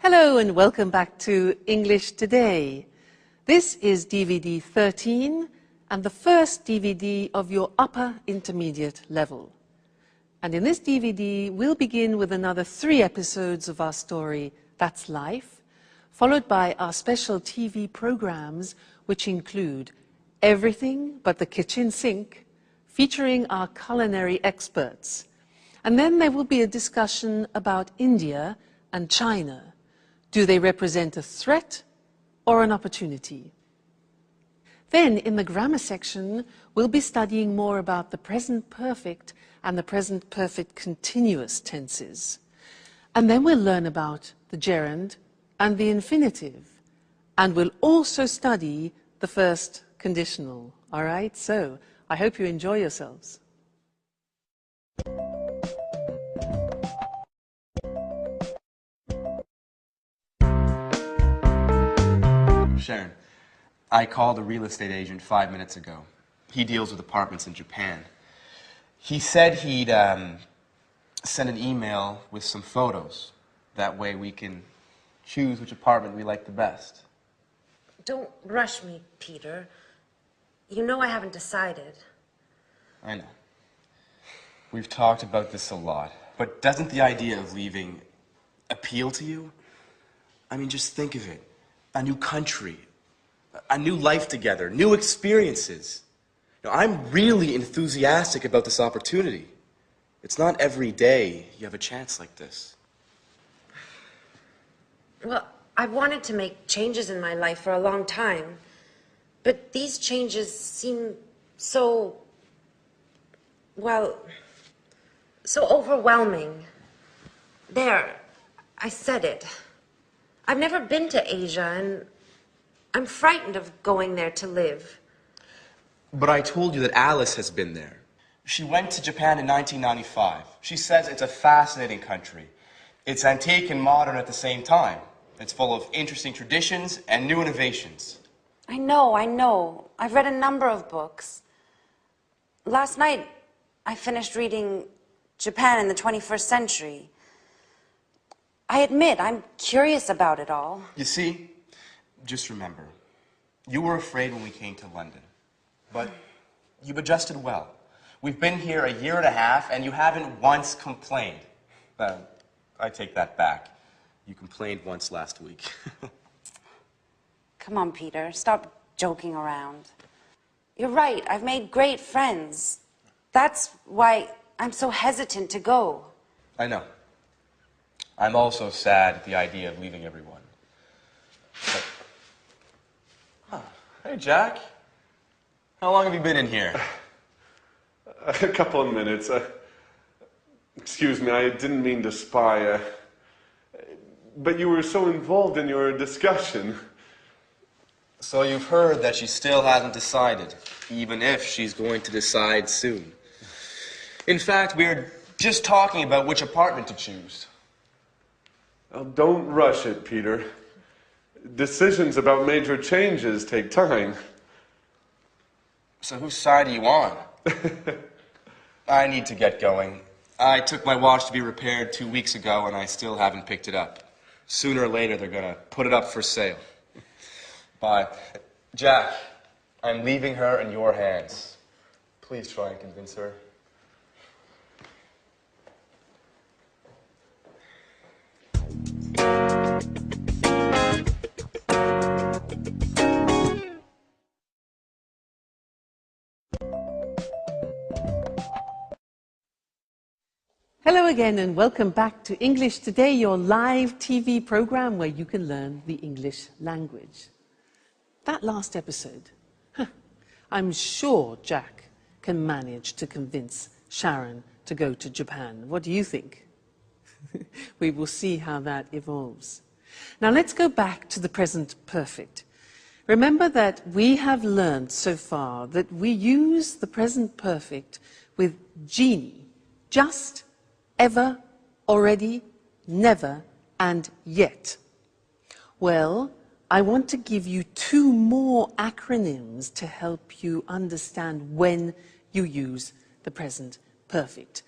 Hello and welcome back to English Today. This is DVD 13 and the first DVD of your upper intermediate level. And in this DVD, we'll begin with another 3 episodes of our story, That's Life, followed by our special TV programs, which include Everything But the Kitchen Sink, featuring our culinary experts. And then there will be a discussion about India and China. Do they represent a threat or an opportunity? Then, in the grammar section, we'll be studying more about the present perfect and the present perfect continuous tenses. And then we'll learn about the gerund and the infinitive. And we'll also study the first conditional. All right? So, I hope you enjoy yourselves. Sharon, I called a real estate agent 5 minutes ago. He deals with apartments in Japan. He said he'd send an email with some photos. That way we can choose which apartment we like the best. Don't rush me, Peter. You know I haven't decided. I know. We've talked about this a lot. But doesn't the idea of leaving appeal to you? I mean, just think of it. A new country, a new life together, new experiences. You know, I'm really enthusiastic about this opportunity. It's not every day you have a chance like this. Well, I've wanted to make changes in my life for a long time, but these changes seem so overwhelming. There, I said it. I've never been to Asia, and I'm frightened of going there to live. But I told you that Alice has been there. She went to Japan in 1995. She says it's a fascinating country. It's antique and modern at the same time. It's full of interesting traditions and new innovations. I know. I've read a number of books. Last night, I finished reading Japan in the 21st Century. I admit, I'm curious about it all. You see, just remember, you were afraid when we came to London, but you've adjusted well. We've been here a year and a half, and you haven't once complained. I take that back. You complained once last week. Come on, Peter, stop joking around. You're right, I've made great friends. That's why I'm so hesitant to go. I know. I'm also sad at the idea of leaving everyone. But... Hey, Jack. How long have you been in here? A couple of minutes. Excuse me, I didn't mean to spy. But you were so involved in your discussion. So you've heard that she still hasn't decided, even if she's going to decide soon. In fact, we're just talking about which apartment to choose. Well, don't rush it, Peter. Decisions about major changes take time. So whose side are you on? I need to get going. I took my watch to be repaired 2 weeks ago, and I still haven't picked it up. Sooner or later, they're going to put it up for sale. Bye. Jack, I'm leaving her in your hands. Please try and convince her. Hello again and welcome back to English Today, your live TV program where you can learn the English language. That last episode, I'm sure Jack can manage to convince Sharon to go to Japan. What do you think? We will see how that evolves. Now let's go back to the present perfect. Remember that we have learned so far that we use the present perfect with genie, just, ever, already, never, and yet. Well, I want to give you 2 more acronyms to help you understand when you use the present perfect.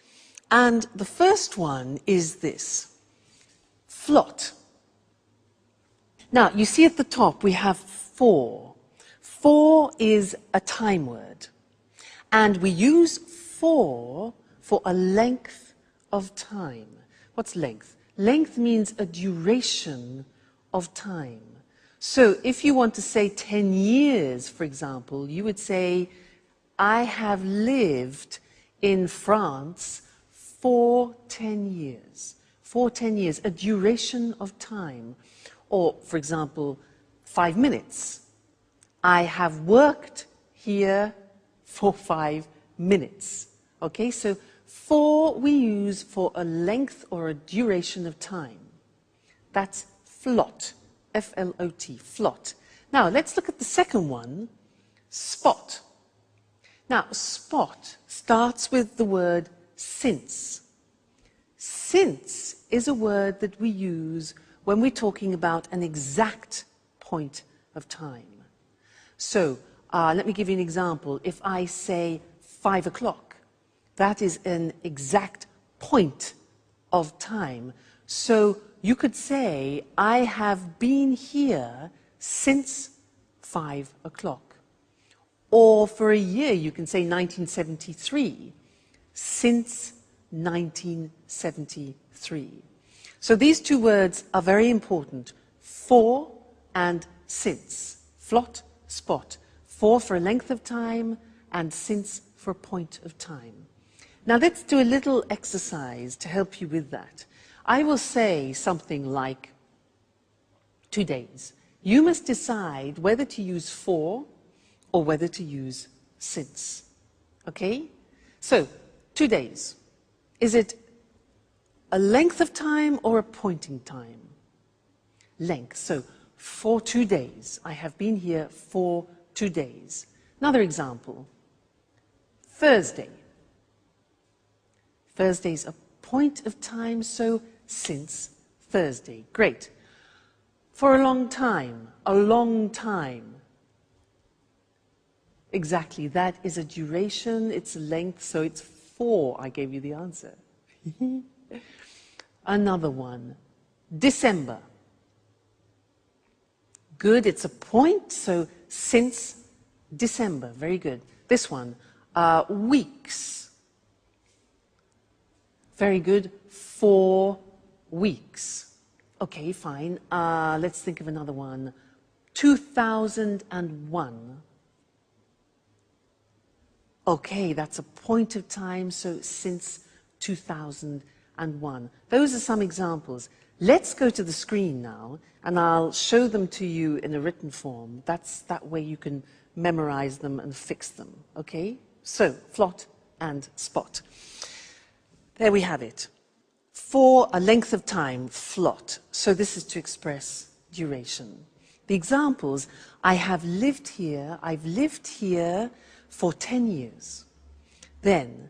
And the first one is this: flot. Now, you see at the top we have for. For is a time word. And we use for a length of time. What's length? Length means a duration of time. So if you want to say 10 years, for example, you would say, I have lived in France for 10 years. For 10 years, a duration of time. Or, for example, 5 minutes. I have worked here for 5 minutes. Okay, so for we use for a length or a duration of time. That's flot, F-L-O-T, flot. Now, let's look at the second one, spot. Now, spot starts with the word since. Since is a word that we use when we're talking about an exact point of time. So, let me give you an example. If I say 5 o'clock, that is an exact point of time. So you could say, I have been here since 5 o'clock. Or for a year, you can say 1973, since 1973. So these two words are very important, for and since. Flot, spot. For a length of time, and since for a point of time. Now let's do a little exercise to help you with that. I will say something like 2 days. You must decide whether to use for or whether to use since. Okay? So, 2 days. Is it a length of time or a point in time? Length. So, for 2 days. I have been here for 2 days. Another example. Thursday. Thursday is a point of time, so since Thursday. Great. For a long time. A long time. Exactly, that is a duration, it's a length, so it's for. I gave you the answer. Another one. December. Good, it's a point, so since December. Very good. This one. Weeks. Very good. 4 weeks. Okay, fine. Let's think of another one. 2001. Okay, that's a point of time, so since 2001. Those are some examples. Let's go to the screen now, and I'll show them to you in a written form. That way you can memorize them and fix them, okay? So, flot and spot. There we have it. For a length of time, flot. So this is to express duration. The examples, I've lived here for 10 years. Then,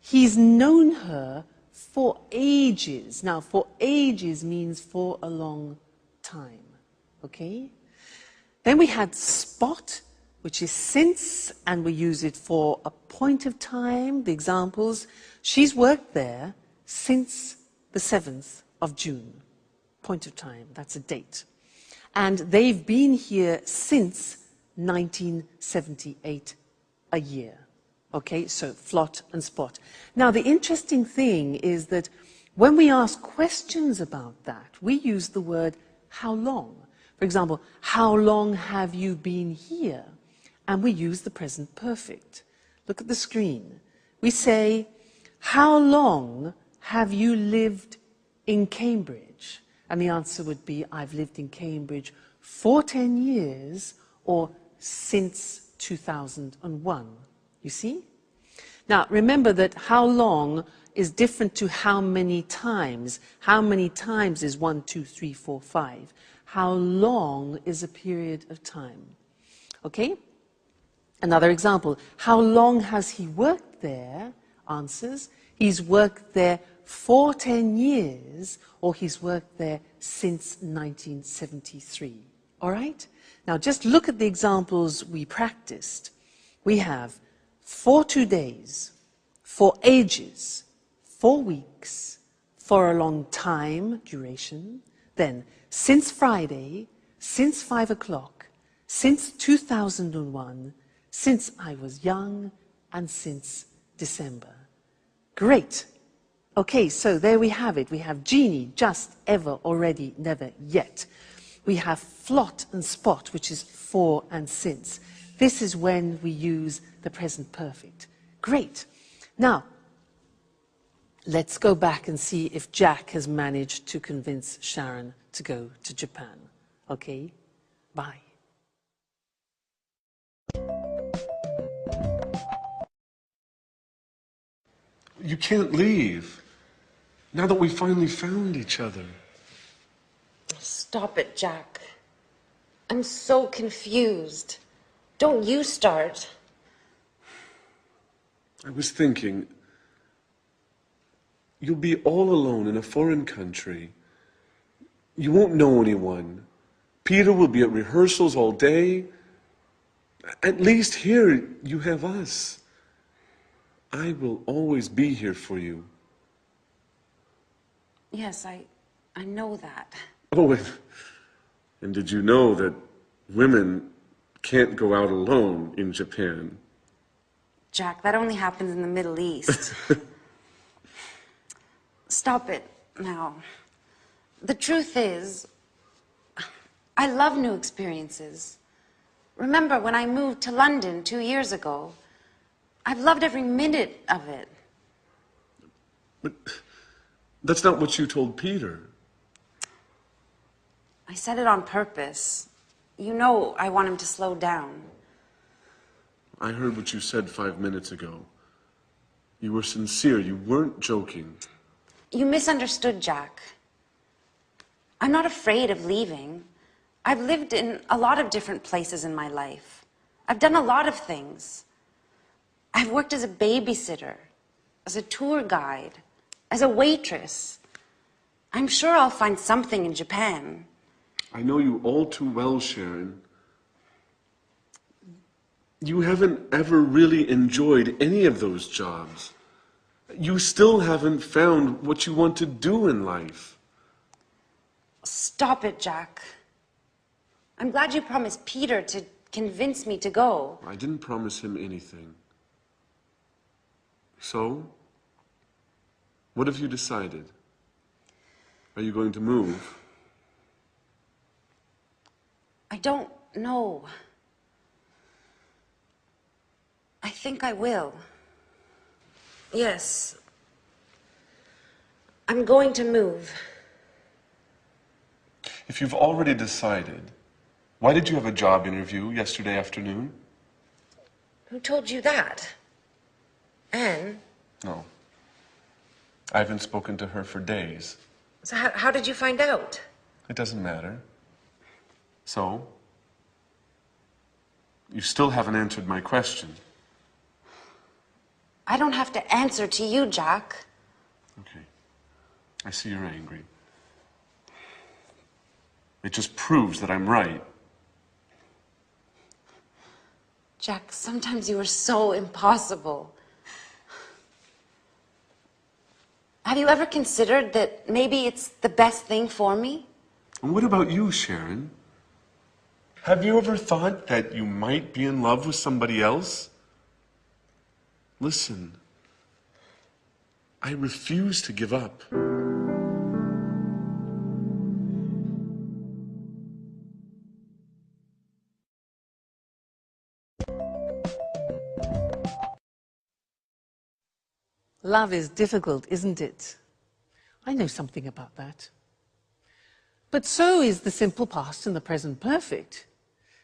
he's known her for ages. Now, for ages means for a long time, okay? Then we had spot, which is since, and we use it for a point of time. The examples, she's worked there since the 7th of June. Point of time, that's a date. And they've been here since 1978, a year. Okay, so flot and spot. Now, the interesting thing is that when we ask questions about that, we use the word how long. For example, how long have you been here? And we use the present perfect. Look at the screen. We say, how long have you lived in Cambridge? And the answer would be, I've lived in Cambridge for 10 years or since 2001. You see? Now, remember that how long is different to how many times. How many times is 1, 2, 3, 4, 5. How long is a period of time? Okay? Another example. How long has he worked there? Answers. He's worked there for 10 years, or he's worked there since 1973. All right? Now, just look at the examples we practiced. We have for 2 days, for ages, 4 weeks, for a long time, duration, then since Friday, since 5 o'clock, since 2001, since I was young, and since December. Great. Okay, so there we have it. We have genie, just, ever, already, never, yet. We have flot and spot, which is for and since. This is when we use the present perfect. Great. Now, let's go back and see if Jack has managed to convince Sharon to go to Japan. Okay? Bye. You can't leave. Now that we finally found each other. Stop it, Jack. I'm so confused. Don't you start. I was thinking, you'll be all alone in a foreign country. You won't know anyone. Peter will be at rehearsals all day. At least here you have us. I will always be here for you. Yes, I know that. Oh, and did you know that women can't go out alone in Japan? Jack, that only happens in the Middle East. Stop it now. The truth is, I love new experiences. Remember when I moved to London 2 years ago? I've loved every minute of it. But that's not what you told Peter. I said it on purpose. You know I want him to slow down. I heard what you said 5 minutes ago. You were sincere. You weren't joking. You misunderstood, Jack. I'm not afraid of leaving. I've lived in a lot of different places in my life. I've done a lot of things. I've worked as a babysitter, as a tour guide, as a waitress. I'm sure I'll find something in Japan. I know you all too well, Sharon. You haven't ever really enjoyed any of those jobs. You still haven't found what you want to do in life. Stop it, Jack. I'm glad you promised Peter to convince me to go. I didn't promise him anything. So, what have you decided? Are you going to move? I don't know. I think I will. Yes. I'm going to move. If you've already decided, why did you have a job interview yesterday afternoon? Who told you that? Anne? No. I haven't spoken to her for days. So how did you find out? It doesn't matter. So, you still haven't answered my question. I don't have to answer to you, Jack. Okay. I see you're angry. It just proves that I'm right. Jack, sometimes you are so impossible. Have you ever considered that maybe it's the best thing for me? And what about you, Sharon? Have you ever thought that you might be in love with somebody else? Listen, I refuse to give up. Love is difficult, isn't it? I know something about that. But so is the simple past and the present perfect.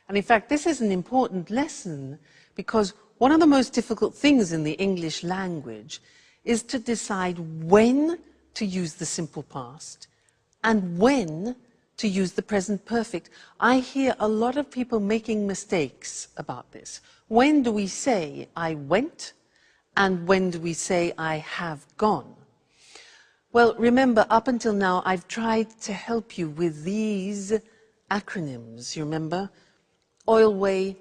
And in fact, this is an important lesson because one of the most difficult things in the English language is to decide when to use the simple past and when to use the present perfect. I hear a lot of people making mistakes about this. When do we say, I went? And when do we say, I have gone? Well, remember, up until now, I've tried to help you with these acronyms, you remember? Oilway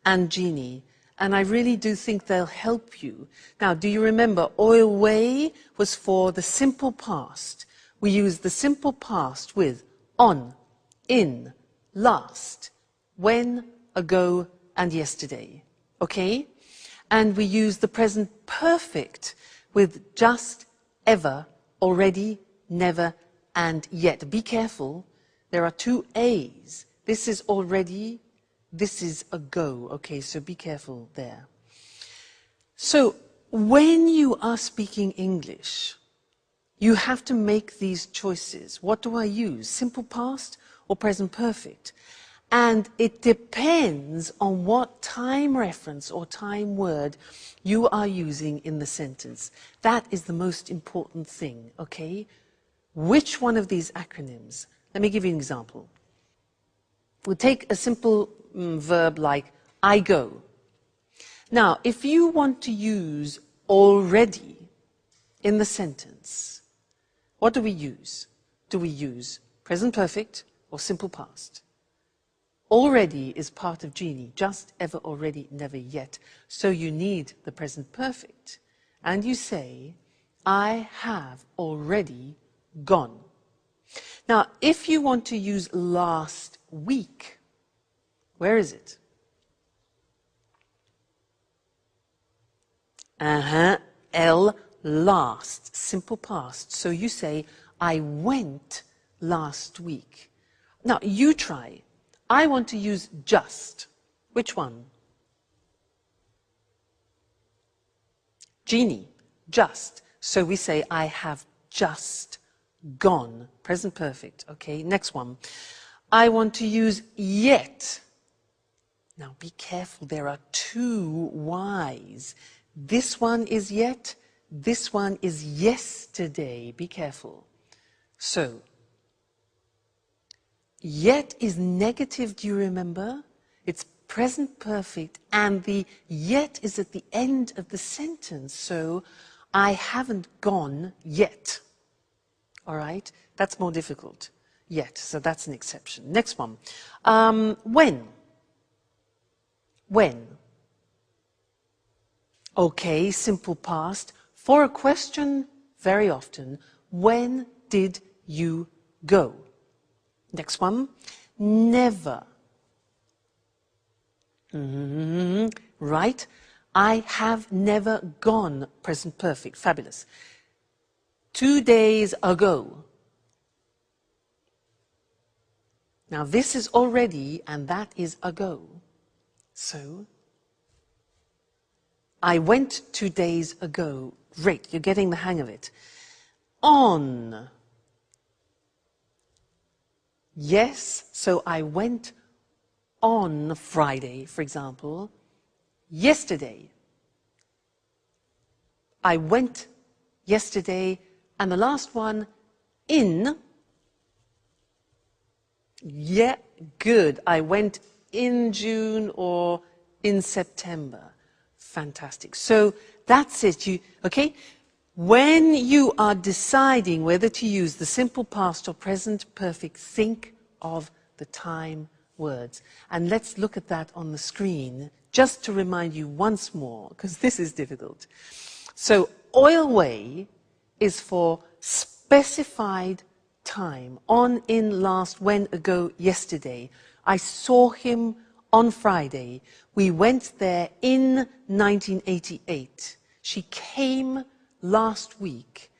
and Genie. And I really do think they'll help you. Now, do you remember, Oilway was for the simple past. We use the simple past with on, in, last, when, ago, and yesterday. Okay? And we use the present perfect with just, ever, already, never, and yet. Be careful, there are two A's. This is already, this is ago. Okay, so be careful there. So, when you are speaking English, you have to make these choices. What do I use? Simple past or present perfect? And it depends on what time reference or time word you are using in the sentence. That is the most important thing, okay? Which one of these acronyms? Let me give you an example. We'll take a simple verb like I go. Now, if you want to use already in the sentence, what do we use? Do we use present perfect or simple past? Already is part of genie, just, ever, already, never, yet. So you need the present perfect. And you say, I have already gone. Now, if you want to use last week, where is it? L, last, simple past. So you say, I went last week. Now, you try. I want to use just. Which one? Genie, just. So we say, I have just gone. Present perfect. Okay, next one. I want to use yet. Now be careful, there are two Y's. This one is yet, this one is yesterday. Be careful. So, yet is negative, do you remember? It's present perfect, and the yet is at the end of the sentence. So, I haven't gone yet. All right? That's more difficult. Yet, so that's an exception. Next one. When? When? Okay, simple past. For a question, very often, when did you go? Next one. Never. Right? I have never gone. Present perfect. Fabulous. 2 days ago. Now this is already and that is ago. So, I went 2 days ago. Great, you're getting the hang of it. On. Yes, so I went on Friday, for example. Yesterday. I went yesterday. And the last one, in. Yeah, good. I went in June or in September. Fantastic. So that's it. Okay? When you are deciding whether to use the simple past or present perfect, think of the time words. And let's look at that on the screen just to remind you once more, because this is difficult. So, oil way is for specified time. On, in, last, when, ago, yesterday. I saw him on Friday. We went there in 1988. She came last week.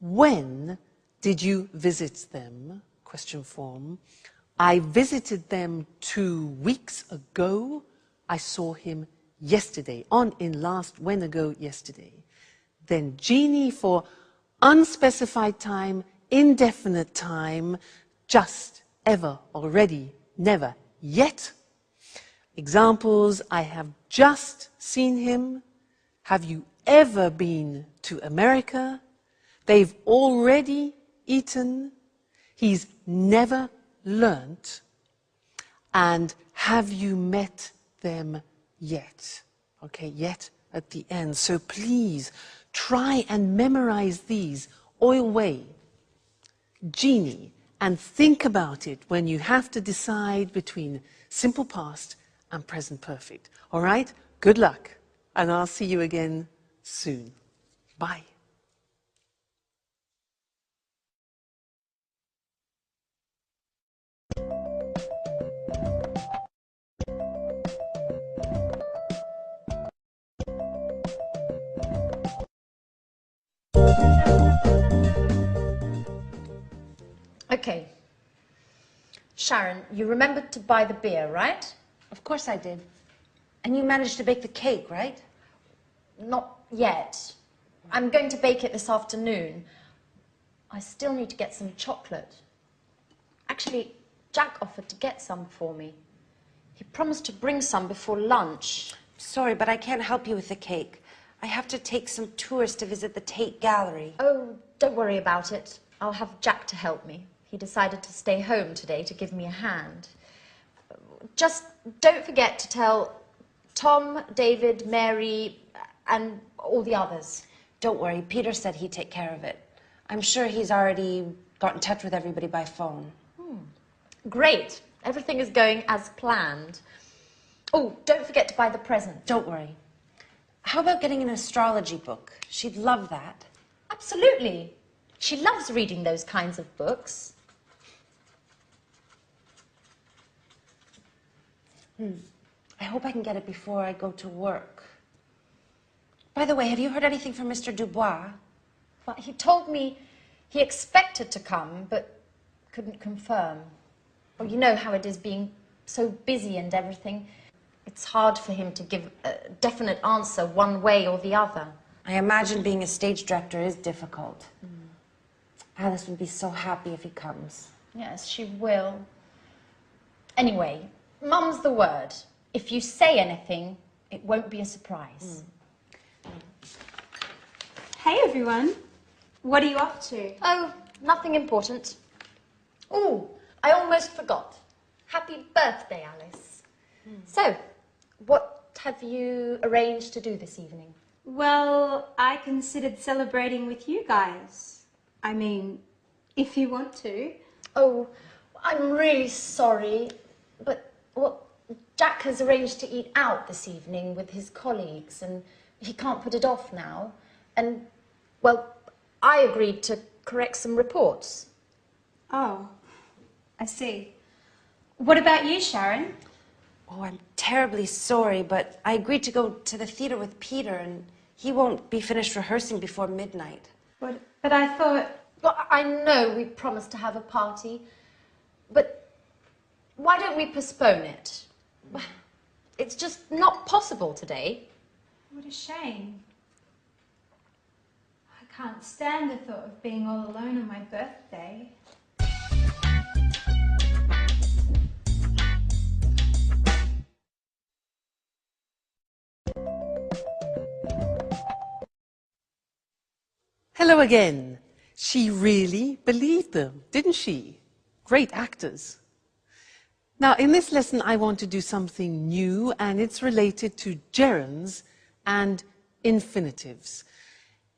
When did you visit them? Question form. I visited them 2 weeks ago. I saw him yesterday. On, in, last, when, ago, yesterday. Then genie for unspecified time, indefinite time, just, ever, already, never, yet. Examples, I have just seen him. Have you ever been to America? They've already eaten. He's never learnt. And have you met them yet? Okay, yet at the end. So please try and memorize these. Oil way, genie, and think about it when you have to decide between simple past and present perfect. All right? Good luck, and I'll see you again soon. Bye. Okay. Sharon, you remembered to buy the beer, right? Of course I did. And you managed to bake the cake, right? Not yet. I'm going to bake it this afternoon. I still need to get some chocolate. Actually, Jack offered to get some for me. He promised to bring some before lunch. Sorry, but I can't help you with the cake. I have to take some tours to visit the Tate Gallery. Oh, don't worry about it. I'll have Jack to help me. He decided to stay home today to give me a hand. Just don't forget to tell Tom, David, Mary, and all the others. Don't worry, Peter said he'd take care of it. I'm sure he's already got in touch with everybody by phone. Great. Everything is going as planned. Oh, don't forget to buy the present. Don't worry. How about getting an astrology book? She'd love that. Absolutely. She loves reading those kinds of books. I hope I can get it before I go to work. By the way, have you heard anything from Mr. Dubois? Well, he told me he expected to come, but couldn't confirm. Well, you know how it is being so busy and everything. It's hard for him to give a definite answer one way or the other. I imagine being a stage director is difficult. Alice would be so happy if he comes. Yes, she will. Anyway, Mum's the word. If you say anything, it won't be a surprise. Hey everyone, what are you up to? Oh, nothing important. Oh, I almost forgot. Happy birthday, Alice. So, what have you arranged to do this evening? Well, I considered celebrating with you guys. I mean, if you want to. Oh, I'm really sorry, but Jack has arranged to eat out this evening with his colleagues, and he can't put it off now. And, well, I agreed to correct some reports. Oh, I see. What about you, Sharon? Oh, I'm terribly sorry, but I agreed to go to the theater with Peter, and he won't be finished rehearsing before midnight. But I thought... Well, I know we promised to have a party, but why don't we postpone it? It's just not possible today. What a shame. I can't stand the thought of being all alone on my birthday. Hello again. She really believed them, didn't she? Great actors. Now, in this lesson, I want to do something new, and it's related to gerunds and infinitives.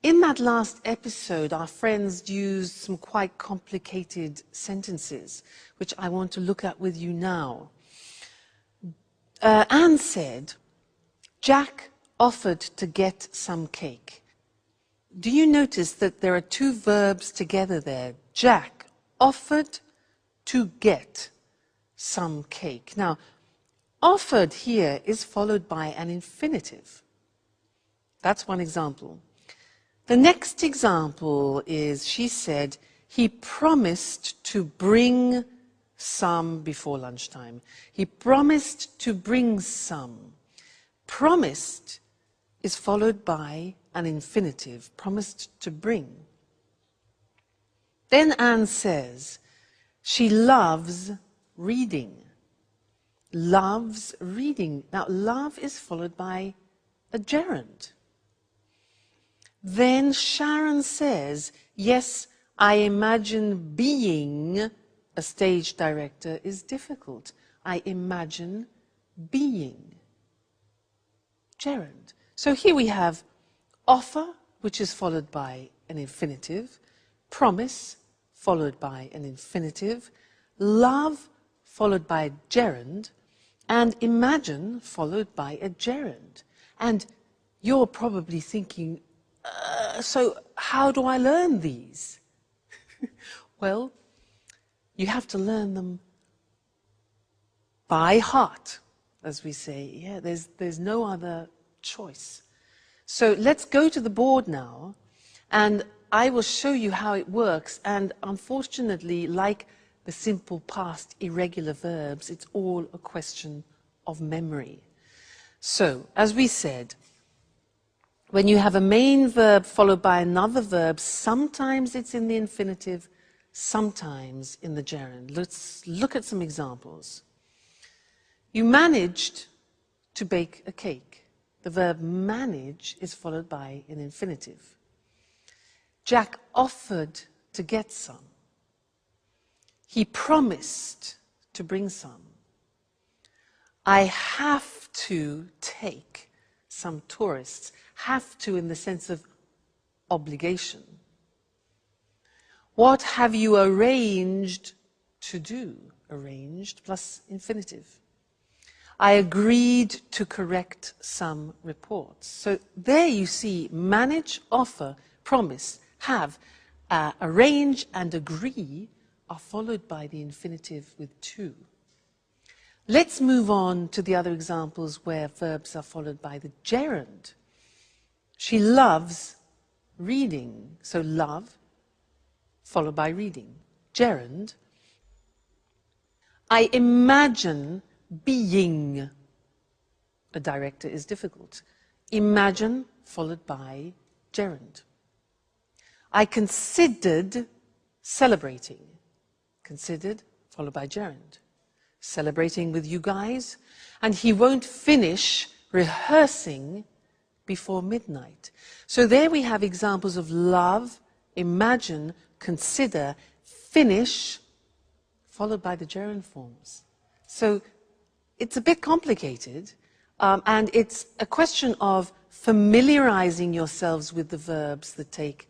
In that last episode, our friends used some quite complicated sentences, which I want to look at with you now. Anne said, Jack offered to get some cake. Do you notice that there are two verbs together there? Jack offered to get some cake. Now, offered here is followed by an infinitive. That's one example. The next example is, she said, he promised to bring some before lunchtime. He promised to bring some. Promised is followed by an infinitive, promised to bring. Then Anne says, she loves reading. Loves reading. Now, love is followed by a gerund. Then Sharon says, yes, I imagine being a stage director is difficult. I imagine being. Gerund. So here we have offer, which is followed by an infinitive, promise, followed by an infinitive, love, followed by a gerund, and imagine, followed by a gerund. And you're probably thinking, so how do I learn these? Well, you have to learn them by heart, as we say. Yeah, there's no other choice. So let's go to the board now, and I will show you how it works. And unfortunately, like the simple past irregular verbs, it's all a question of memory. So, as we said, when you have a main verb followed by another verb, sometimes it's in the infinitive, sometimes in the gerund. Let's look at some examples. You managed to bake a cake. The verb manage is followed by an infinitive. Jack offered to get some. He promised to bring some. I have to take some tourists. Have to in the sense of obligation. What have you arranged to do? Arranged plus infinitive. I agreed to correct some reports. So there you see manage, offer, promise, have, arrange and agree are followed by the infinitive with to. Let's move on to the other examples where verbs are followed by the gerund. She loves reading. So love followed by reading. Gerund. I imagine being a director is difficult. Imagine followed by gerund. I considered celebrating. Considered followed by gerund. Celebrating with you guys, and he won't finish rehearsing before midnight. So there we have examples of love, imagine, consider, finish, followed by the gerund forms. So it's a bit complicated, and it's a question of familiarizing yourselves with the verbs that take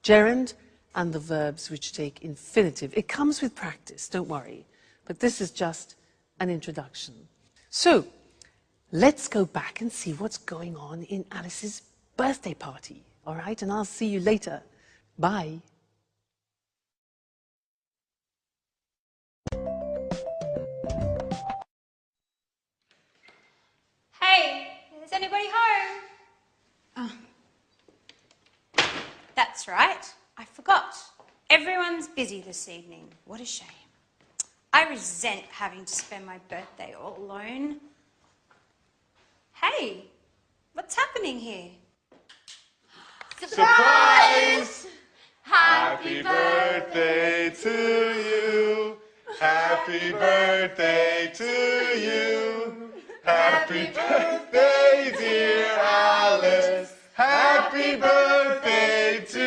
gerund and the verbs which take infinitive. It comes with practice, don't worry. But this is just an introduction. So, let's go back and see what's going on in Alice's birthday party. All right? And I'll see you later. Bye. Hey, is anybody home? Oh. That's right. I forgot. Everyone's busy this evening. What a shame. I resent having to spend my birthday all alone. Hey, what's happening here? Surprise! Happy birthday to you. Happy birthday to you. Happy birthday, dear Alice. Happy birthday to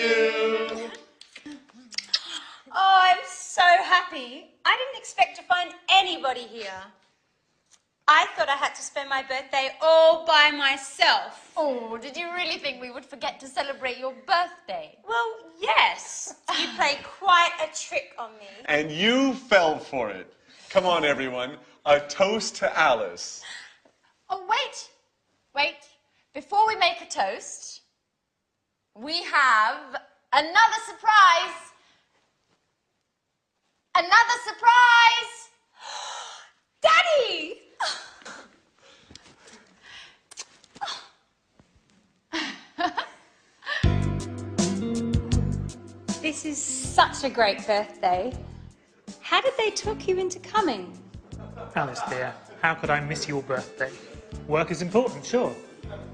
you. Oh, I'm so happy. I didn't expect to find anybody here. I thought I had to spend my birthday all by myself. Oh, did you really think we would forget to celebrate your birthday? Well, yes. You played quite a trick on me. And you fell for it. Come on, everyone. A toast to Alice. Oh, wait. Before we make a toast, we have another surprise. Another surprise! Daddy! This is such a great birthday. How did they talk you into coming? Alice, dear, how could I miss your birthday? Work is important, sure,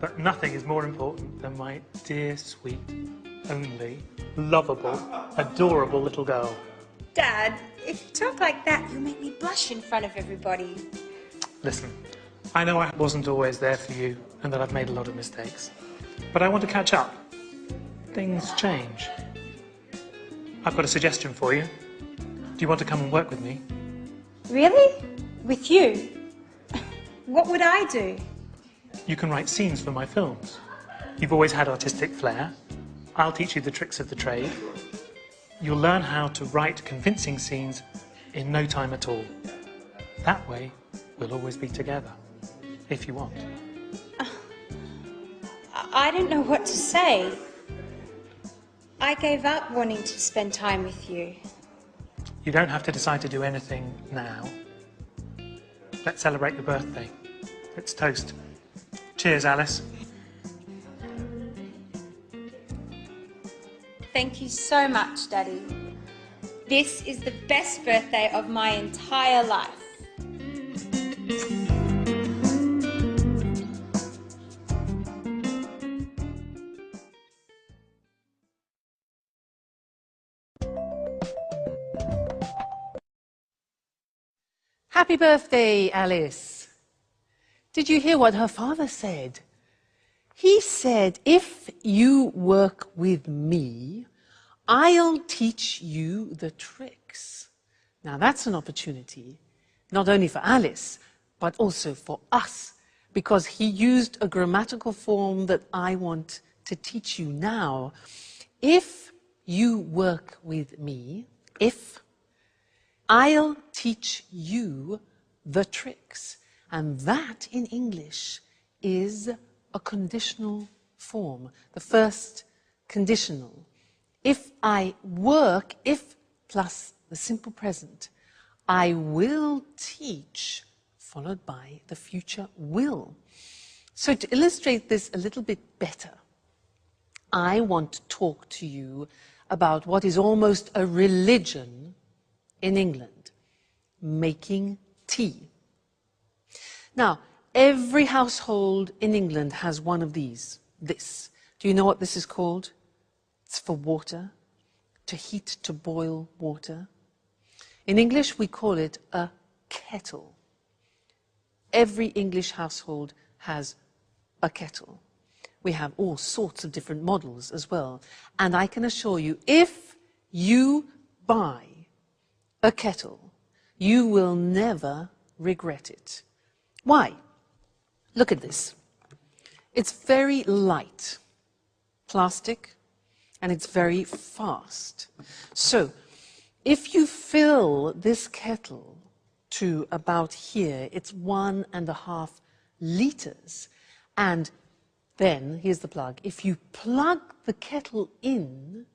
but nothing is more important than my dear, sweet, only, lovable, adorable little girl. Dad, if you talk like that, you'll make me blush in front of everybody. Listen, I know I wasn't always there for you and that I've made a lot of mistakes, but I want to catch up. Things change. I've got a suggestion for you. Do you want to come and work with me? Really? With you? What would I do? You can write scenes for my films. You've always had artistic flair. I'll teach you the tricks of the trade. You'll learn how to write convincing scenes in no time at all. That way, we'll always be together, if you want. I don't know what to say. I gave up wanting to spend time with you. You don't have to decide to do anything now. Let's celebrate your birthday. Let's toast. Cheers, Alice. Thank you so much, Daddy. This is the best birthday of my entire life. Happy birthday, Alice. Did you hear what her father said? He said, if you work with me, I'll teach you the tricks. Now that's an opportunity, not only for Alice, but also for us, because he used a grammatical form that I want to teach you now. If you work with me, I'll teach you the tricks. And that in English is a conditional form, the first conditional. If I work, if plus the simple present, I will teach, followed by the future will. So to illustrate this a little bit better, I want to talk to you about what is almost a religion in England, making tea. Now, every household in England has one of these, this. Do you know what this is called? It's for water, to heat, to boil water. In English, we call it a kettle. Every English household has a kettle. We have all sorts of different models as well. And I can assure you, if you buy a kettle, you will never regret it. Why? Look at this. It's very light, plastic, and it's very fast. So, if you fill this kettle to about here, it's 1.5 liters. And then, here's the plug. If you plug the kettle in,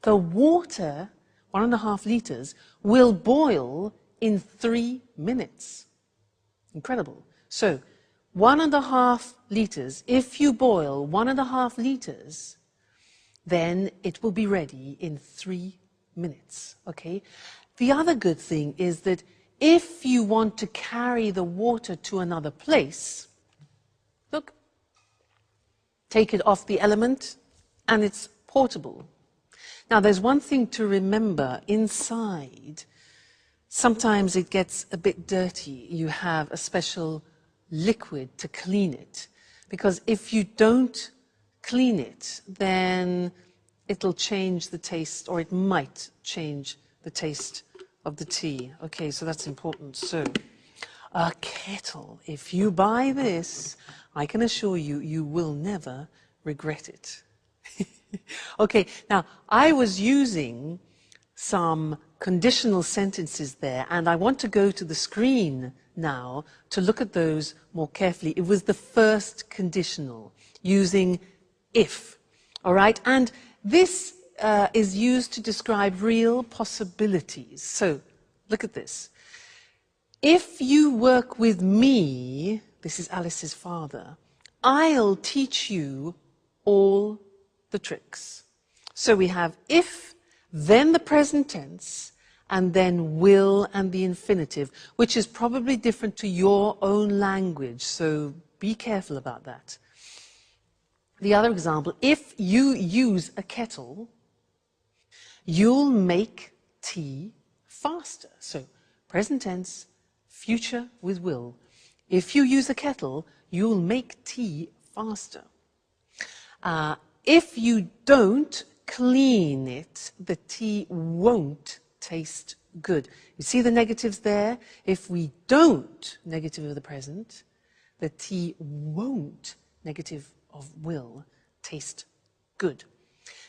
the water, 1.5 liters, will boil in 3 minutes. Incredible. So, 1.5 liters, if you boil 1.5 liters, then it will be ready in 3 minutes, okay? The other good thing is that if you want to carry the water to another place, look, take it off the element, and it's portable. Now, there's one thing to remember inside. Sometimes it gets a bit dirty. You have a special liquid to clean it. Because if you don't clean it, then it'll change the taste, or it might change the taste of the tea. Okay, so that's important. So, a kettle. If you buy this, I can assure you, you will never regret it. Okay, now, I was using some conditional sentences there, and I want to go to the screen now to look at those more carefully. It was the first conditional, using if, all right? And this is used to describe real possibilities. So, look at this. If you work with me, this is Alice's father, I'll teach you all the tricks. So we have if, then the present tense, and then will and the infinitive, which is probably different to your own language, so be careful about that. The other example, if you use a kettle, you'll make tea faster. So present tense, future with will. If you use a kettle, you'll make tea faster. If you don't clean it, the tea won't taste good. You see the negatives there? If we don't, negative of the present, the tea won't, negative of will, taste good.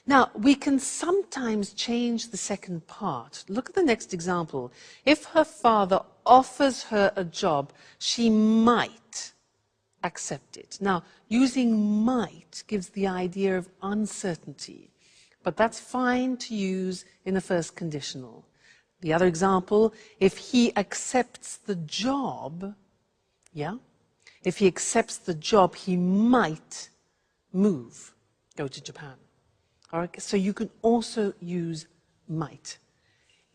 Now, we can sometimes change the second part. Look at the next example. If her father offers her a job, she might accept it. Now, using might gives the idea of uncertainty, but that's fine to use in the first conditional. The other example, if he accepts the job, yeah? If he accepts the job, he might move, go to Japan. All right, so you can also use might.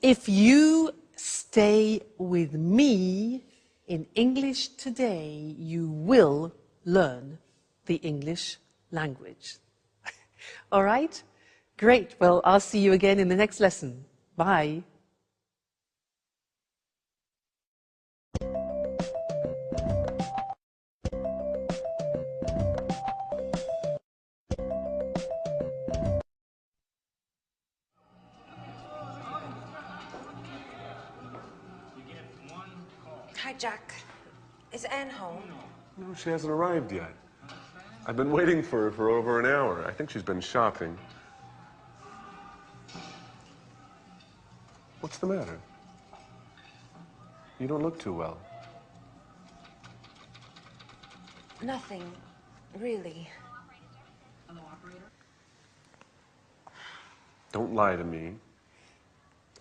If you stay with me in English today, you will learn the English language. All right? Great. Well, I'll see you again in the next lesson. Bye. Hi, Jack. Is Anne home? No, she hasn't arrived yet. I've been waiting for her for over an hour. I think she's been shopping. What's the matter? You don't look too well. Nothing, really. Don't lie to me.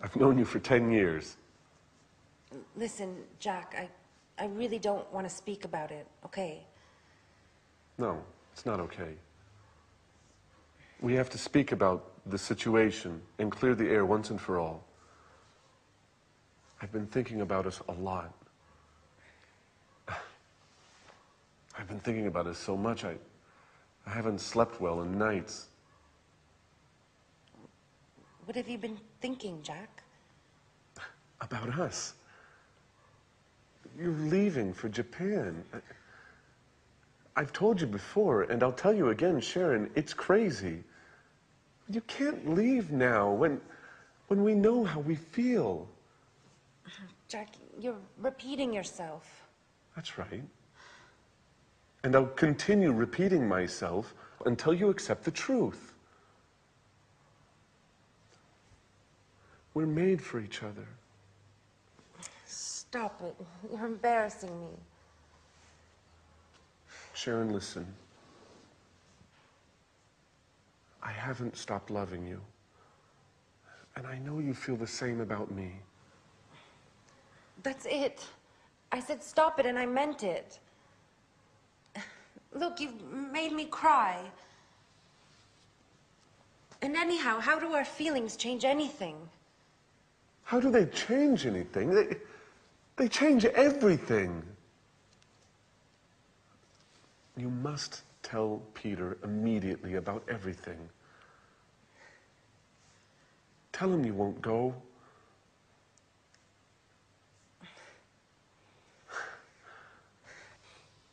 I've known you for 10 years. Listen, Jack, I really don't want to speak about it, okay? No, it's not okay. We have to speak about the situation and clear the air once and for all. I've been thinking about us a lot. I've been thinking about us so much, I haven't slept well in nights. What have you been thinking, Jack? About us. You're leaving for Japan. I've told you before, and I'll tell you again, Sharon, it's crazy. You can't leave now when we know how we feel. Jack, you're repeating yourself. That's right. And I'll continue repeating myself until you accept the truth. We're made for each other. Stop it. You're embarrassing me. Sharon, listen. I haven't stopped loving you. And I know you feel the same about me. That's it. I said stop it and I meant it. Look, you've made me cry. And anyhow, how do our feelings change anything? How do they change anything? They change everything. You must tell Peter immediately about everything. Tell him you won't go.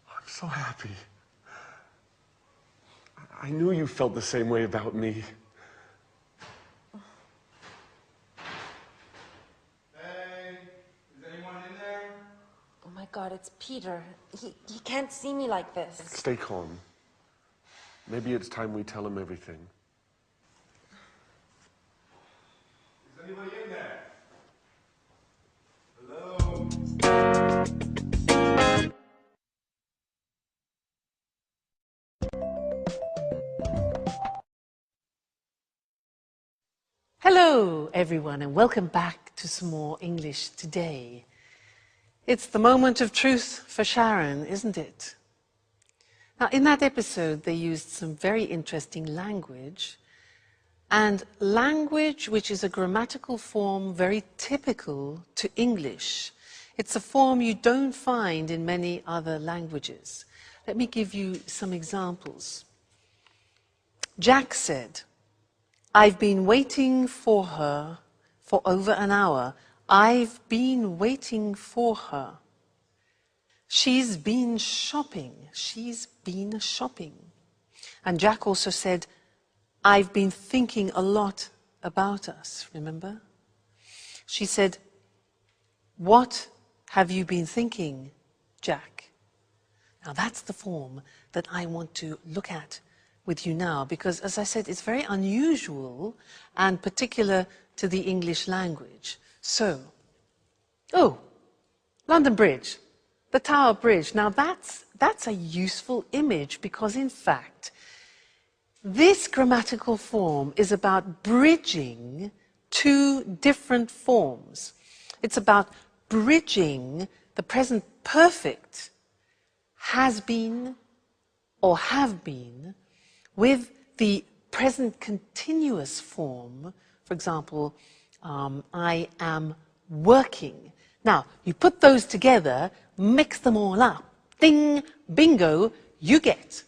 I'm so happy. I knew you felt the same way about me. Hey, is anyone in there? Oh my God, it's Peter. He can't see me like this. Stay calm. Maybe it's time we tell him everything. Is anybody in there? Hello? Hello, everyone, and welcome back to some more English today. It's the moment of truth for Sharon, isn't it? Now, in that episode, they used some very interesting language, and language which is a grammatical form very typical to English. It's a form you don't find in many other languages. Let me give you some examples. Jack said, "I've been waiting for her for over an hour. I've been waiting for her." She's been shopping. She's been shopping. And Jack also said, "I've been thinking a lot about us," remember? She said, "What have you been thinking, Jack?" Now that's the form that I want to look at with you now, because as I said, it's very unusual and particular to the English language. So, London Bridge, the Tower Bridge. Now that's a useful image because in fact, this grammatical form is about bridging two different forms. It's about bridging the present perfect has been or have been with the present continuous form, for example, I am working. Now, you put those together, mix them all up. Ding, bingo, you get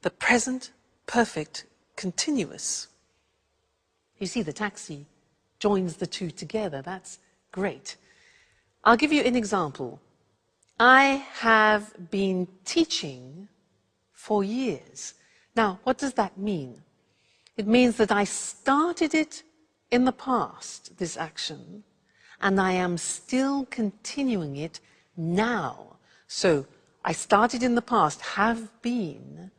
the present perfect continuous. You see, the taxi joins the two together. That's great. I'll give you an example. I have been teaching for years. Now, what does that mean? It means that I started it in the past, this action, and I am still continuing it now. So I started in the past, have been,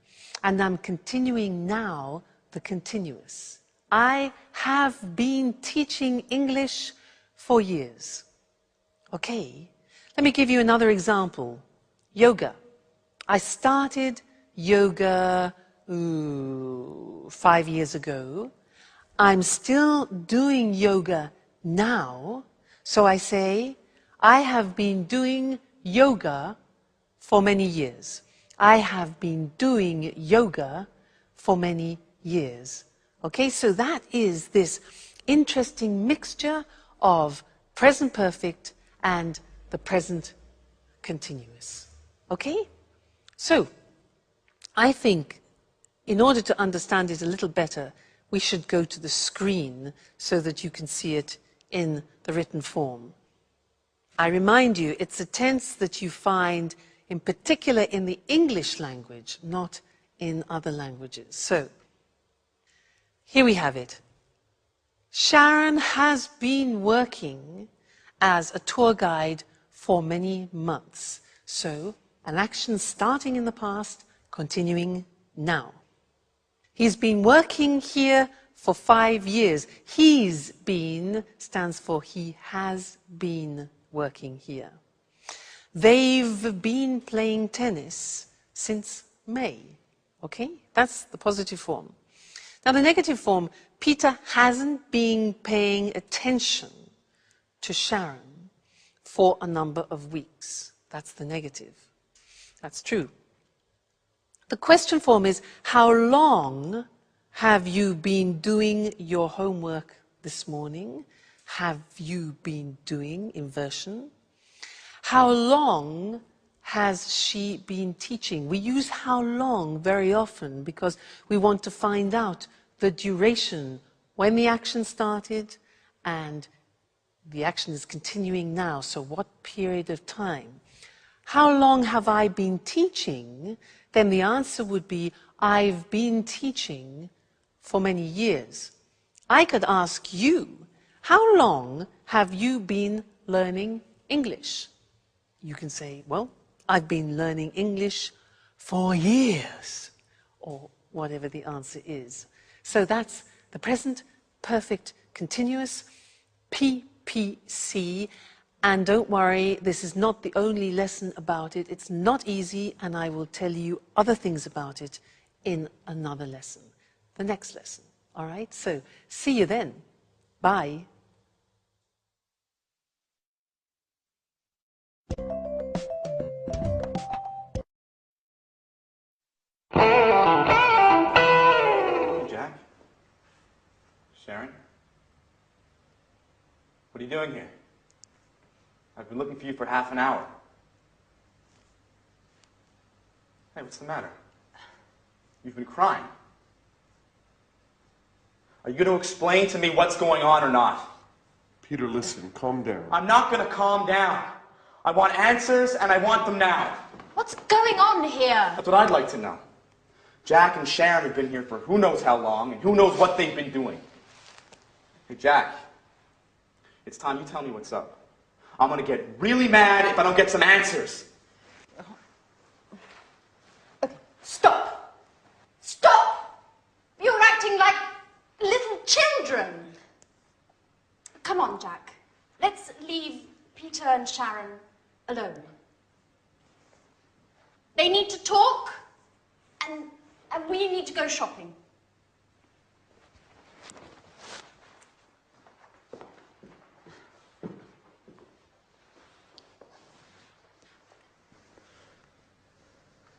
and I'm continuing now the continuous. I have been teaching English for years. Okay, let me give you another example. Yoga. I started yoga 5 years ago. I'm still doing yoga now. So I say, I have been doing yoga for many years. I have been doing yoga for many years. Okay, so that is this interesting mixture of present perfect and the present continuous. Okay? So, I think in order to understand it a little better, we should go to the screen so that you can see it in the written form. I remind you, it's a tense that you find in particular in the English language, not in other languages. So, here we have it. Sharon has been working as a tour guide for many months. So, an action starting in the past, continuing now. He's been working here for 5 years. He's been stands for he has been working here. They've been playing tennis since May. Okay? That's the positive form. Now, the negative form, Peter hasn't been paying attention to Sharon for a number of weeks. That's the negative. That's true. The question form is, how long have you been doing your homework this morning? Have you been doing inversion? How long has she been teaching? We use how long very often because we want to find out the duration, when the action started and the action is continuing now, so what period of time? How long have I been teaching? Then the answer would be, I've been teaching for many years. I could ask you, how long have you been learning English? You can say, well, I've been learning English for years, or whatever the answer is. So that's the present perfect continuous, PPC. And don't worry, this is not the only lesson about it. It's not easy, and I will tell you other things about it in another lesson, the next lesson. All right? So see you then. Bye. Jack? Sharon? What are you doing here? I've been looking for you for half an hour. Hey, what's the matter? You've been crying. Are you going to explain to me what's going on or not? Peter, listen, calm down. I'm not going to calm down. I want answers, and I want them now. What's going on here? That's what I'd like to know. Jack and Sharon have been here for who knows how long, and who knows what they've been doing. Hey, Jack, it's time you tell me what's up. I'm going to get really mad if I don't get some answers. Okay, stop. Stop! You're acting like little children. Come on, Jack. Let's leave Peter and Sharon alone. They need to talk, and we need to go shopping.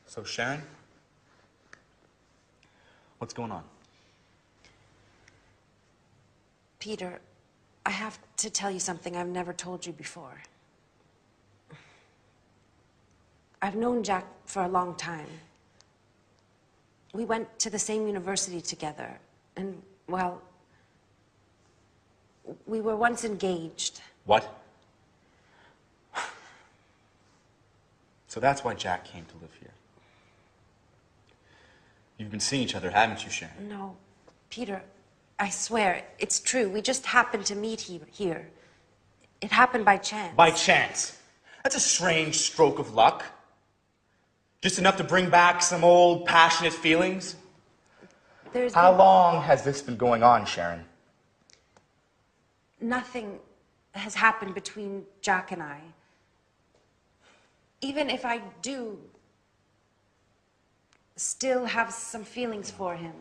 So, Sharon, what's going on? Peter, I have to tell you something I've never told you before. I've known Jack for a long time. We went to the same university together, and, well, we were once engaged. What? So that's why Jack came to live here. You've been seeing each other, haven't you, Sharon? No, Peter, I swear, it's true. We just happened to meet here. It happened by chance. By chance? That's a strange stroke of luck. Just enough to bring back some old passionate feelings? How long has this been going on, Sharon? Nothing has happened between Jack and I. Even if I do still have some feelings for him.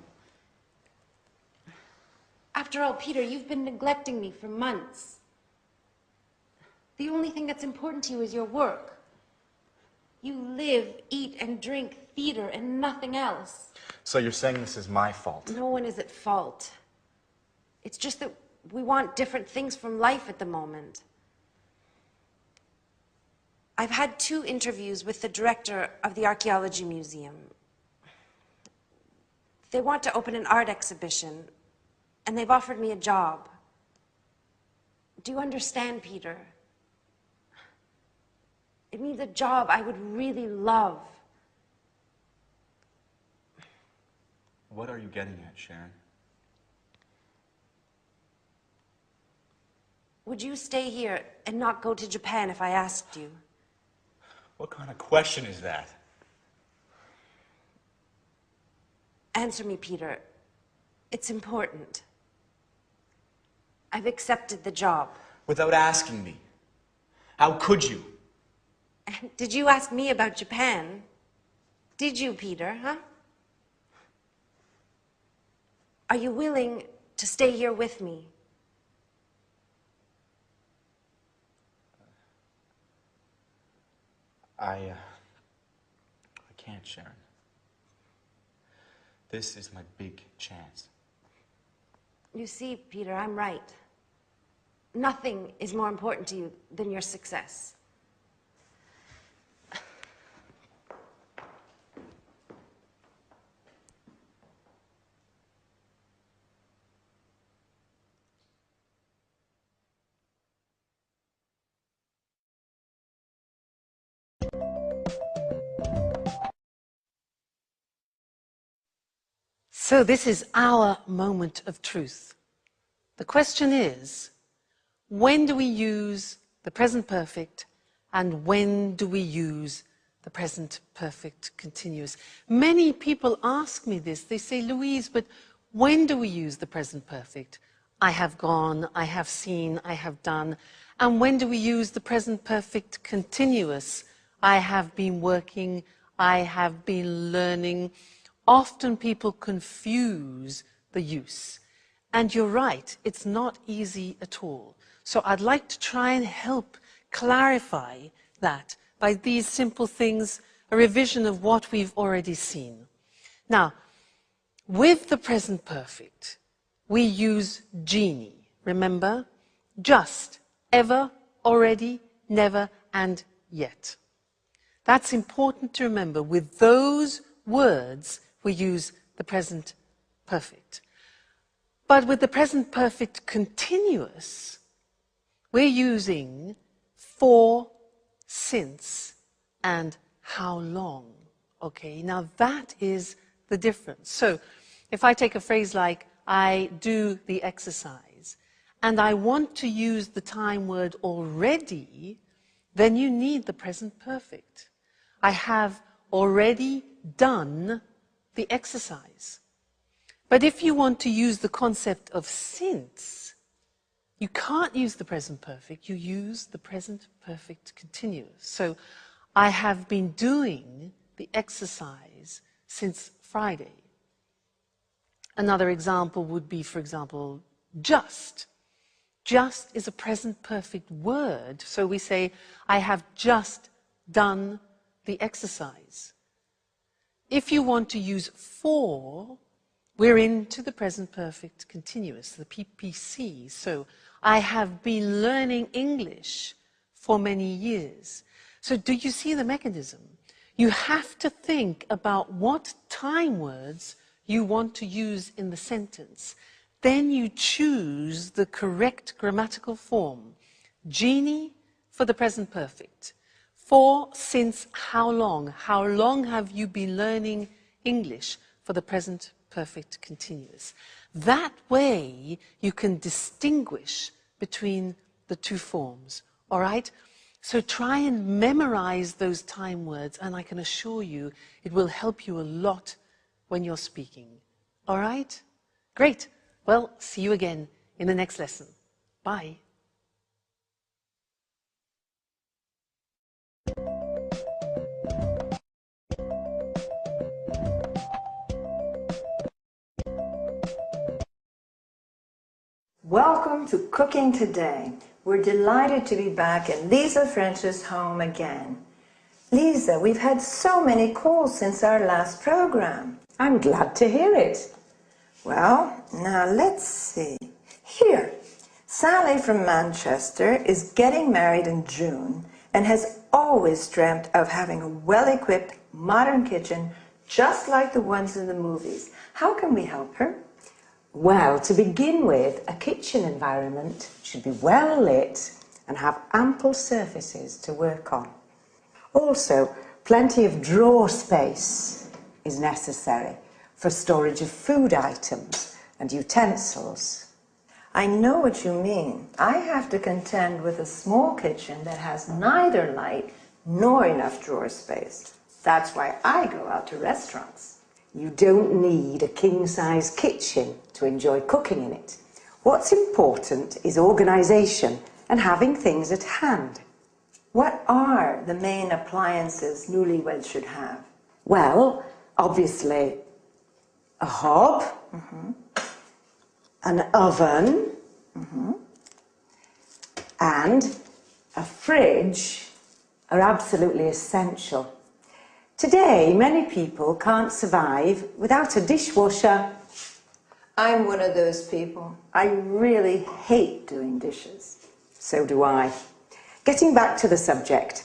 After all, Peter, you've been neglecting me for months. The only thing that's important to you is your work. You live, eat, and drink theater and nothing else. So you're saying this is my fault? No one is at fault. It's just that we want different things from life at the moment. I've had 2 interviews with the director of the Archaeology Museum. They want to open an art exhibition, and they've offered me a job. Do you understand, Peter? It means a job I would really love. What are you getting at, Sharon? Would you stay here and not go to Japan if I asked you? What kind of question is that? Answer me, Peter. It's important. I've accepted the job. Without asking me. How could you? Did you ask me about Japan? Did you, Peter, huh? Are you willing to stay here with me? I can't, Sharon. This is my big chance. You see, Peter, I'm right. Nothing is more important to you than your success. So this is our moment of truth. The question is, when do we use the present perfect and when do we use the present perfect continuous? Many people ask me this. They say, Louise, but when do we use the present perfect? I have gone, I have seen, I have done. And when do we use the present perfect continuous? I have been working, I have been learning. Often people confuse the use. And you're right, it's not easy at all. So I'd like to try and help clarify that by these simple things, a revision of what we've already seen. Now, with the present perfect, we use genie. Remember? Just, ever, already, never, and yet. That's important to remember. With those words, we use the present perfect. But with the present perfect continuous, we're using for, since, and how long. Okay, now that is the difference. So if I take a phrase like, I do the exercise, and I want to use the time word already, then you need the present perfect. I have already done the exercise. But if you want to use the concept of since, you can't use the present perfect, you use the present perfect continuous. So, I have been doing the exercise since Friday. Another example would be, for example, just. Just is a present perfect word, so we say, I have just done the exercise. If you want to use for, we're into the present perfect continuous, the PPC. So, I have been learning English for many years. So do you see the mechanism? You have to think about what time words you want to use in the sentence. Then you choose the correct grammatical form. Genie for the present perfect. For, since, how long? How long have you been learning English for the present perfect continuous? That way you can distinguish between the two forms, all right? So try and memorize those time words, and I can assure you it will help you a lot when you're speaking. All right? Great. Well, see you again in the next lesson. Bye. Welcome to Cooking Today. We're delighted to be back in Lisa French's home again. Lisa, we've had so many calls since our last program. I'm glad to hear it. Well, now let's see. Here, Sally from Manchester is getting married in June and has always dreamt of having a well-equipped modern kitchen just like the ones in the movies. How can we help her? Well, to begin with, a kitchen environment should be well lit and have ample surfaces to work on. Also, plenty of drawer space is necessary for storage of food items and utensils. I know what you mean. I have to contend with a small kitchen that has neither light nor enough drawer space. That's why I go out to restaurants. You don't need a king-size kitchen to enjoy cooking in it. What's important is organisation and having things at hand. What are the main appliances newlyweds should have? Well, obviously, a hob, an oven, and a fridge are absolutely essential. Today, many people can't survive without a dishwasher. I'm one of those people. I really hate doing dishes. So do I. Getting back to the subject,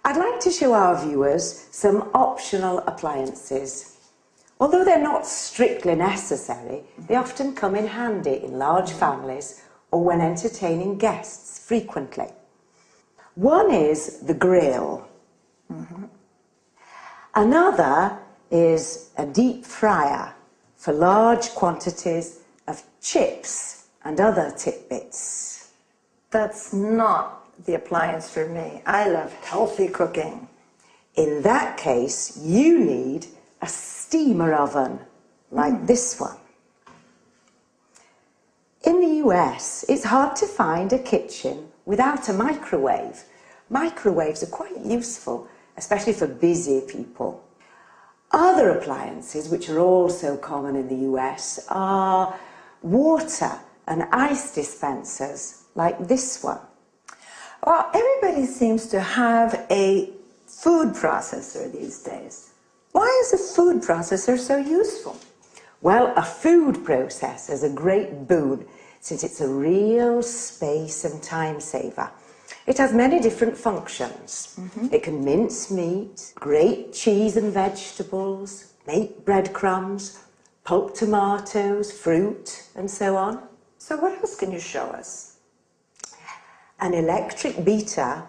I'd like to show our viewers some optional appliances. Although they're not strictly necessary, they often come in handy in large families or when entertaining guests frequently. One is the grill. Another is a deep fryer for large quantities of chips and other tidbits. That's not the appliance for me. I love healthy cooking. In that case, you need a steamer oven like this one. In the US, it's hard to find a kitchen without a microwave. Microwaves are quite useful, especially for busy people. Other appliances, which are also common in the US, are water and ice dispensers, like this one. Well, everybody seems to have a food processor these days. Why is a food processor so useful? Well, a food processor is a great boon since it's a real space and time saver. It has many different functions. It can mince meat, grate cheese and vegetables, make breadcrumbs, pulp tomatoes, fruit, and so on. So what else can you show us? An electric beater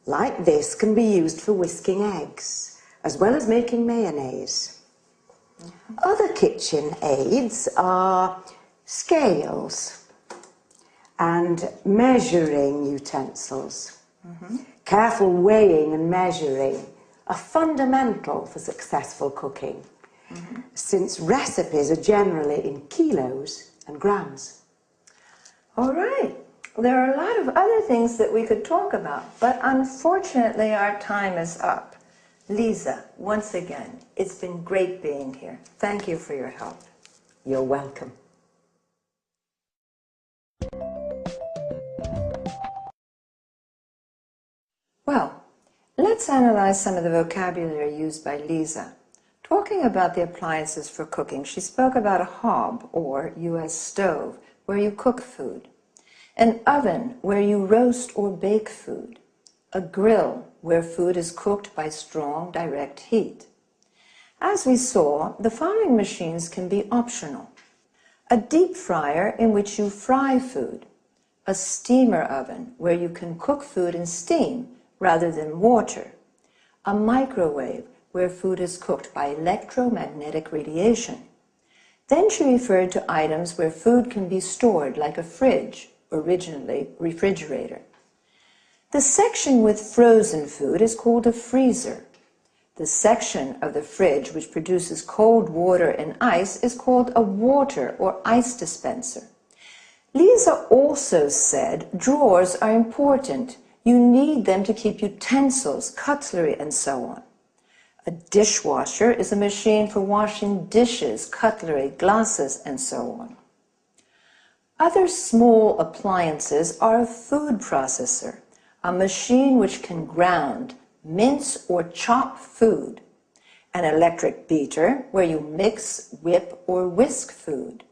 like this can be used for whisking eggs, as well as making mayonnaise. Other kitchen aids are scales and measuring utensils. Careful weighing and measuring are fundamental for successful cooking, since recipes are generally in kilos and grams. All right. There are a lot of other things that we could talk about, but unfortunately our time is up. Lisa, once again, it's been great being here. Thank you for your help. You're welcome. Well, let's analyze some of the vocabulary used by Lisa. Talking about the appliances for cooking, she spoke about a hob, or U.S. stove, where you cook food. an oven where you roast or bake food, a grill where food is cooked by strong direct heat. As we saw, the following machines can be optional. A deep fryer in which you fry food, a steamer oven where you can cook food in steam rather than water, a microwave where food is cooked by electromagnetic radiation. Then she referred to items where food can be stored, like a fridge, originally refrigerator. The section with frozen food is called a freezer. The section of the fridge which produces cold water and ice is called a water or ice dispenser. Lisa also said drawers are important. You need them to keep utensils, cutlery, and so on. A dishwasher is a machine for washing dishes, cutlery, glasses, and so on. Other small appliances are a food processor, a machine which can ground, mince, or chop food, an electric beater where you mix, whip, or whisk food,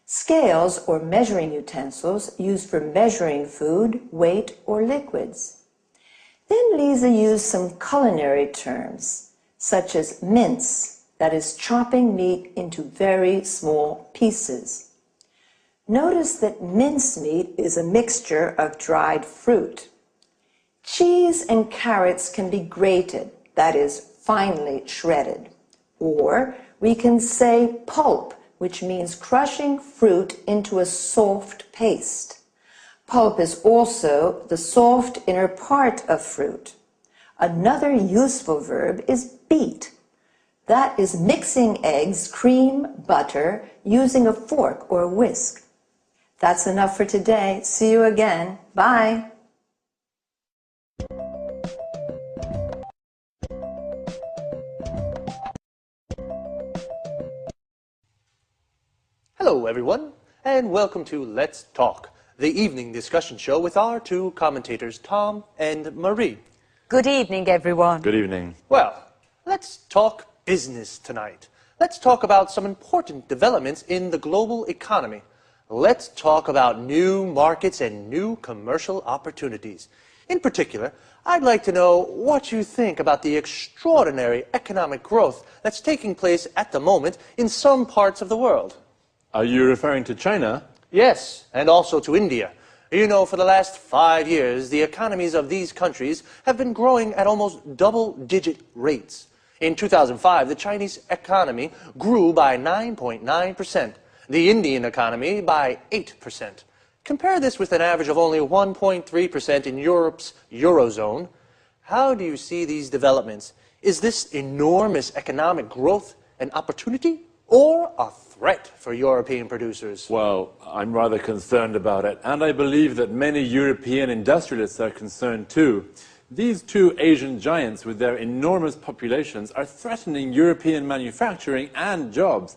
scales or measuring utensils used for measuring food, weight, or liquids. Then Lisa used some culinary terms, such as mince, that is chopping meat into very small pieces. Notice that mincemeat is a mixture of dried fruit. Cheese and carrots can be grated, that is, finely shredded. Or we can say pulp, which means crushing fruit into a soft paste. Pulp is also the soft inner part of fruit. Another useful verb is beat. That is mixing eggs, cream, butter, using a fork or whisk. That's enough for today. See you again. Bye. Hello, everyone, and welcome to Let's Talk, the evening discussion show with our two commentators, Tom and Marie. Good evening, everyone. Good evening. Well, let's talk business tonight. Let's talk about some important developments in the global economy. Let's talk about new markets and new commercial opportunities. In particular, I'd like to know what you think about the extraordinary economic growth that's taking place at the moment in some parts of the world. Are you referring to China? Yes, and also to India. You know, for the last 5 years, the economies of these countries have been growing at almost double-digit rates. In 2005, the Chinese economy grew by 9.9%, the Indian economy by 8%. Compare this with an average of only 1.3% in Europe's Eurozone. How do you see these developments? Is this enormous economic growth an opportunity or a threat for European producers? Well, I'm rather concerned about it, and I believe that many European industrialists are concerned too. These two Asian giants with their enormous populations are threatening European manufacturing and jobs.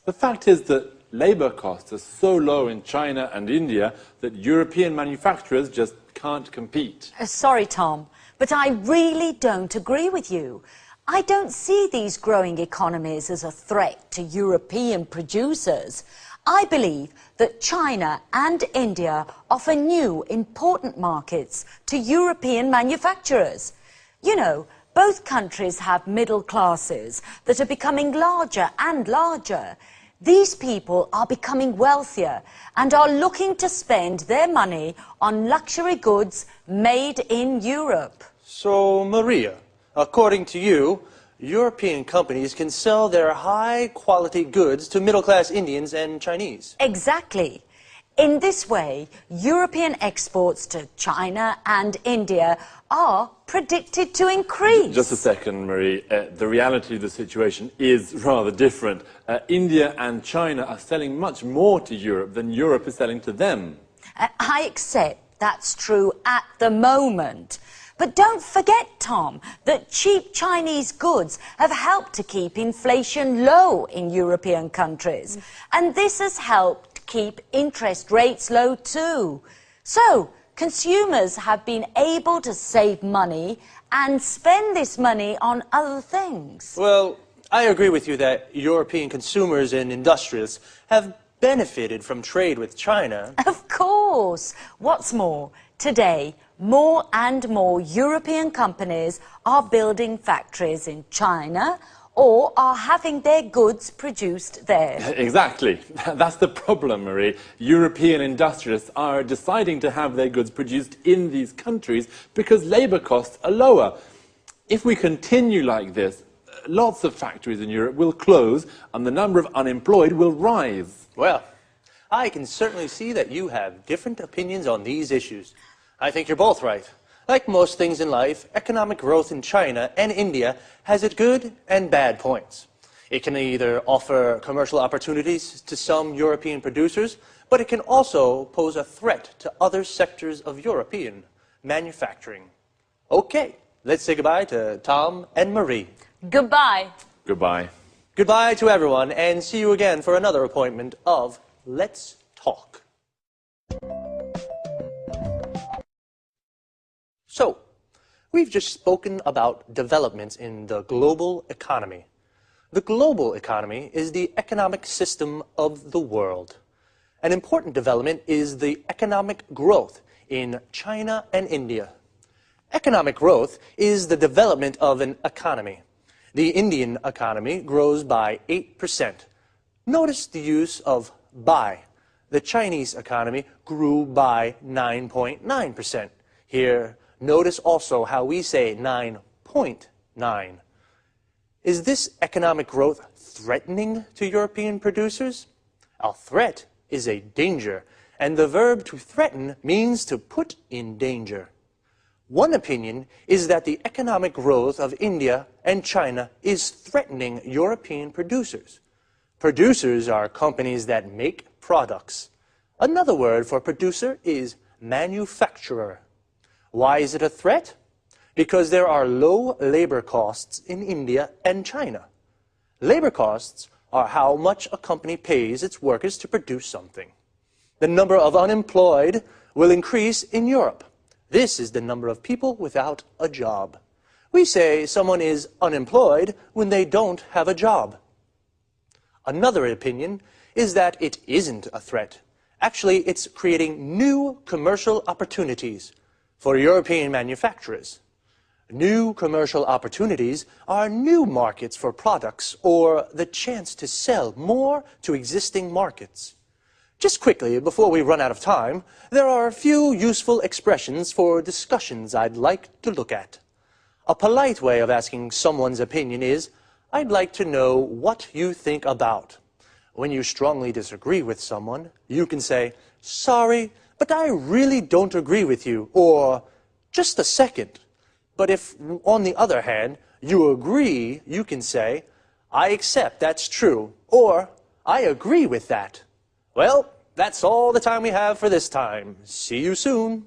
The fact is that labor costs are so low in China and India that European manufacturers just can't compete. Sorry, Tom, but I really don't agree with you. I don't see these growing economies as a threat to European producers. I believe that China and India offer new, important markets to European manufacturers. You know, both countries have middle classes that are becoming larger and larger. These people are becoming wealthier and are looking to spend their money on luxury goods made in Europe. So, Maria, according to you, European companies can sell their high-quality goods to middle-class Indians and Chinese. Exactly. In this way, European exports to China and India are predicted to increase. Just a second, Marie. The reality of the situation is rather different. India and China are selling much more to Europe than Europe is selling to them. I accept that's true at the moment. But don't forget, Tom, that cheap Chinese goods have helped to keep inflation low in European countries. And this has helped keep interest rates low too. So, consumers have been able to save money and spend this money on other things. Well, I agree with you that European consumers and industrialists have benefited from trade with China. Of course. What's more, today, more and more European companies are building factories in China or are having their goods produced there. Exactly. That's the problem, Marie. European industrialists are deciding to have their goods produced in these countries because labour costs are lower. If we continue like this, lots of factories in Europe will close and the number of unemployed will rise. Well, I can certainly see that you have different opinions on these issues. I think you're both right. Like most things in life, economic growth in China and India has its good and bad points. It can either offer commercial opportunities to some European producers, but it can also pose a threat to other sectors of European manufacturing. Okay, let's say goodbye to Tom and Marie. Goodbye. Goodbye. Goodbye to everyone, and see you again for another appointment of Let's Talk. So, we've just spoken about developments in the global economy. The global economy is the economic system of the world. An important development is the economic growth in China and India. Economic growth is the development of an economy. The Indian economy grows by 8%. Notice the use of by. The Chinese economy grew by 9.9%. Here, notice also how we say 9.9. Is this economic growth threatening to European producers? A threat is a danger, and the verb to threaten means to put in danger. One opinion is that the economic growth of India and China is threatening European producers. Producers are companies that make products. Another word for producer is manufacturer. Why is it a threat? Because there are low labor costs in India and China. Labor costs are how much a company pays its workers to produce something. The number of unemployed will increase in Europe. This is the number of people without a job. We say someone is unemployed when they don't have a job. Another opinion is that it isn't a threat. Actually, it's creating new commercial opportunities for European manufacturers. New commercial opportunities are new markets for products or the chance to sell more to existing markets. Just quickly, before we run out of time, there are a few useful expressions for discussions I'd like to look at. A polite way of asking someone's opinion is, I'd like to know what you think about. When you strongly disagree with someone, you can say, sorry, but I really don't agree with you, or just a second. But if, on the other hand, you agree, you can say, I accept that's true, or I agree with that. Well, that's all the time we have for this time. See you soon.